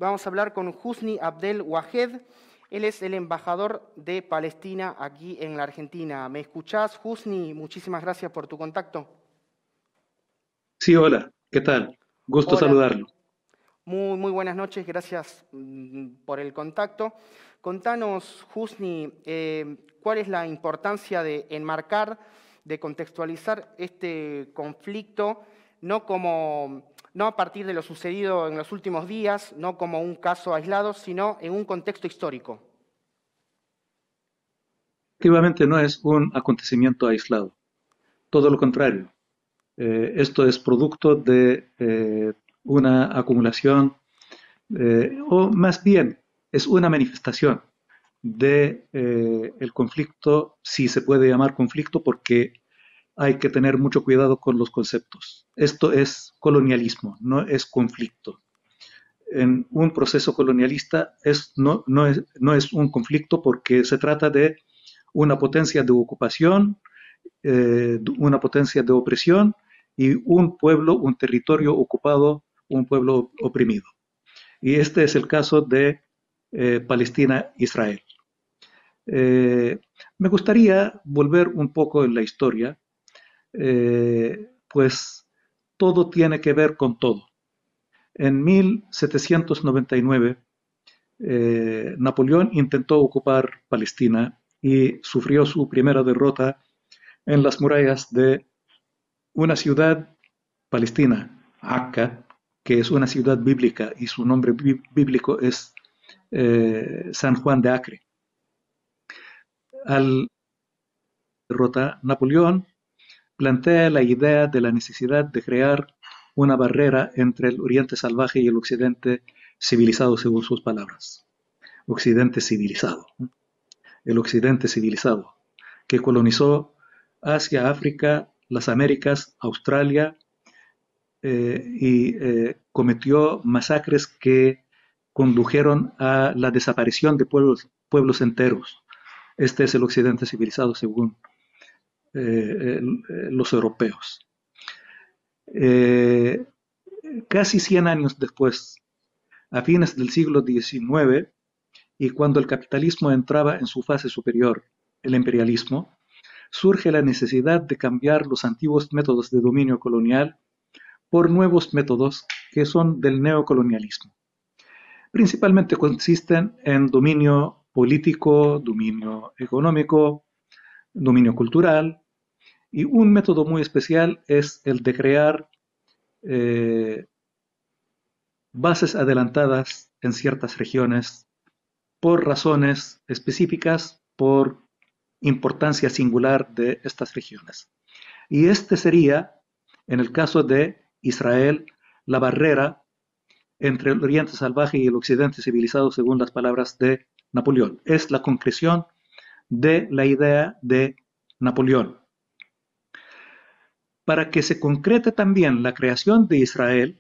Vamos a hablar con Husni Abdel Wahed. Él es el embajador de Palestina aquí en la Argentina. ¿Me escuchás, Husni? Muchísimas gracias por tu contacto. Sí, hola, ¿qué tal? Gusto Hola, saludarlo. muy buenas noches, gracias por el contacto. Contanos, Husni, ¿cuál es la importancia de enmarcar, de contextualizar este conflicto, no a partir de lo sucedido en los últimos días, no como un caso aislado, sino en un contexto histórico? Efectivamente, no es un acontecimiento aislado, todo lo contrario. Esto es producto de una acumulación, o más bien, es una manifestación de el conflicto, si se puede llamar conflicto, porque hay que tener mucho cuidado con los conceptos. Esto es colonialismo, no es conflicto. En un proceso colonialista no es un conflicto porque se trata de una potencia de ocupación, una potencia de opresión y un pueblo, un territorio ocupado, un pueblo oprimido. Y este es el caso de Palestina-Israel. Eh, Me gustaría volver un poco en la historia, pues todo tiene que ver con todo. En 1799, Napoleón intentó ocupar Palestina y sufrió su primera derrota en las murallas de una ciudad palestina, Acca, que es una ciudad bíblica y su nombre bíblico es San Juan de Acre. Al derrota, Napoleón plantea la idea de la necesidad de crear una barrera entre el Oriente salvaje y el Occidente civilizado, según sus palabras. Occidente civilizado. El Occidente civilizado, que colonizó Asia, África, las Américas, Australia, y cometió masacres que condujeron a la desaparición de pueblos enteros. Este es el Occidente civilizado según los europeos. Eh, Casi 100 años después, a fines del siglo XIX, y cuando el capitalismo entraba en su fase superior, el imperialismo, surge la necesidad de cambiar los antiguos métodos de dominio colonial por nuevos métodos que son del neocolonialismo. Principalmente consisten en dominio político, dominio económico, dominio cultural, y un método muy especial es el de crear eh, bases adelantadas en ciertas regiones por razones específicas, por importancia singular de estas regiones. Y este sería, en el caso de Israel, la barrera entre el Oriente salvaje y el Occidente civilizado, según las palabras de Napoleón. Es la concreción de la idea de Napoleón. Para que se concrete también la creación de Israel,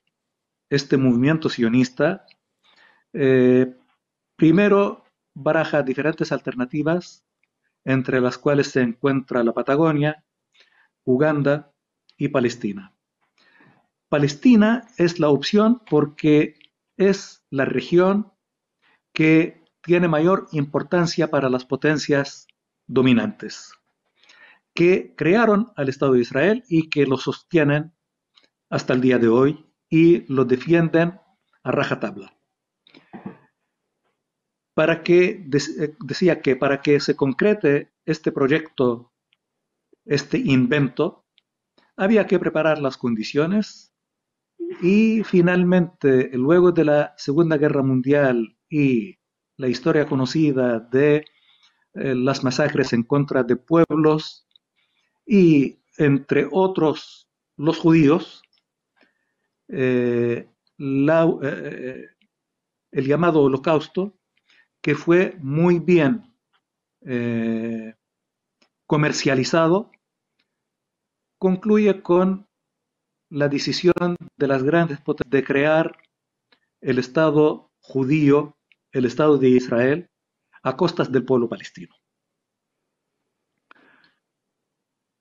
este movimiento sionista, eh, primero baraja diferentes alternativas, entre las cuales se encuentra la Patagonia, Uganda y Palestina. Palestina es la opción porque es la región que tiene mayor importancia para las potencias dominantes, que crearon al Estado de Israel y que lo sostienen hasta el día de hoy y lo defienden a rajatabla. Decía que para que se concrete este proyecto, este invento, había que preparar las condiciones y finalmente, luego de la Segunda Guerra Mundial y la historia conocida de las masacres en contra de pueblos y, entre otros, los judíos, eh, la, eh, el llamado Holocausto, que fue muy bien eh, comercializado, concluye con la decisión de las grandes potencias de crear el Estado judío, el Estado de Israel, a costas del pueblo palestino.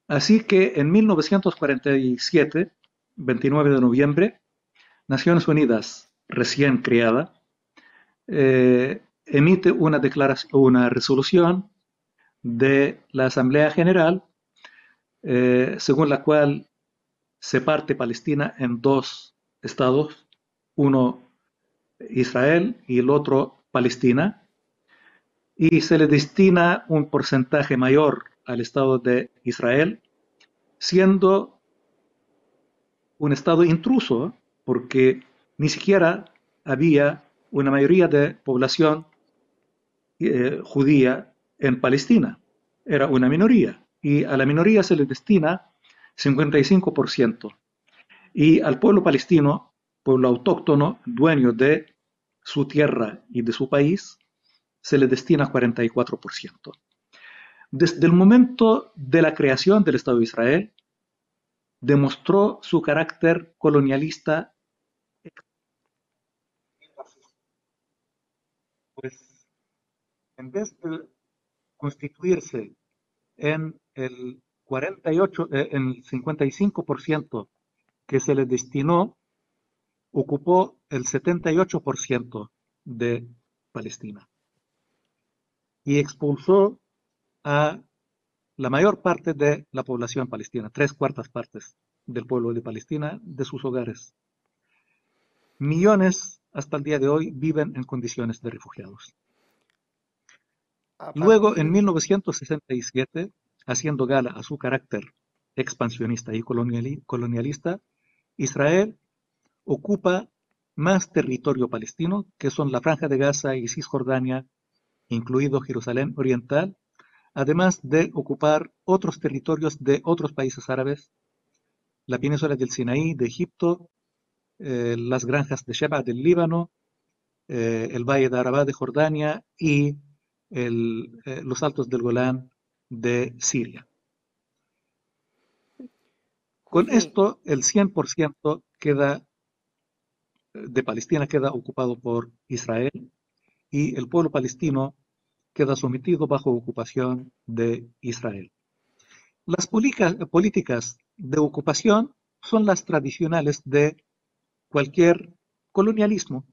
Así que en 1947, 29 de noviembre, Naciones Unidas, recién creada, emite una resolución de la Asamblea General, según la cual se parte Palestina en dos estados, uno Israel y el otro Palestina, y se le destina un porcentaje mayor al Estado de Israel, siendo un Estado intruso, porque ni siquiera había una mayoría de población judía en Palestina. Era una minoría, y a la minoría se le destina 55%, y al pueblo palestino, pueblo autóctono, dueño de su tierra y de su país, se le destina 44%. Desde el momento de la creación del Estado de Israel, demostró su carácter colonialista, pues en vez de constituirse en el 48, en el 55% que se le destinó, ocupó el 78% de Palestina y expulsó a la mayor parte de la población palestina, tres cuartas partes del pueblo de Palestina, de sus hogares. Millones hasta el día de hoy viven en condiciones de refugiados. A Luego, en partir, 1967, haciendo gala a su carácter expansionista y colonialista, Israel ocupa más territorio palestino, que son la Franja de Gaza y Cisjordania, incluido Jerusalén Oriental, además de ocupar otros territorios de otros países árabes, la península del Sinaí de Egipto, las granjas de Sheba del Líbano, el valle de Arabá de Jordania y los altos del Golán de Siria. Con Husni, esto, el 100% de Palestina queda ocupado por Israel, y el pueblo palestino queda sometido bajo ocupación de Israel. Las políticas de ocupación son las tradicionales de cualquier colonialismo: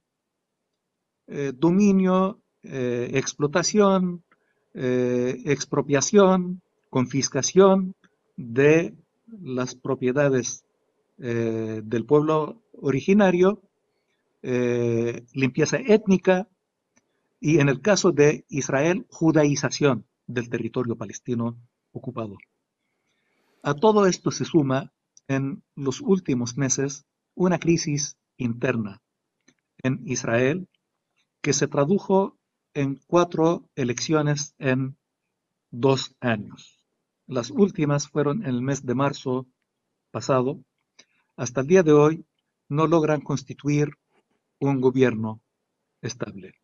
dominio, explotación, expropiación, confiscación de las propiedades del pueblo originario, limpieza étnica, y en el caso de Israel, judaización del territorio palestino ocupado. A todo esto se suma en los últimos meses una crisis interna en Israel, que se tradujo en 4 elecciones en 2 años. Las últimas fueron en el mes de marzo pasado. Hasta el día de hoy no logran constituir un gobierno estable.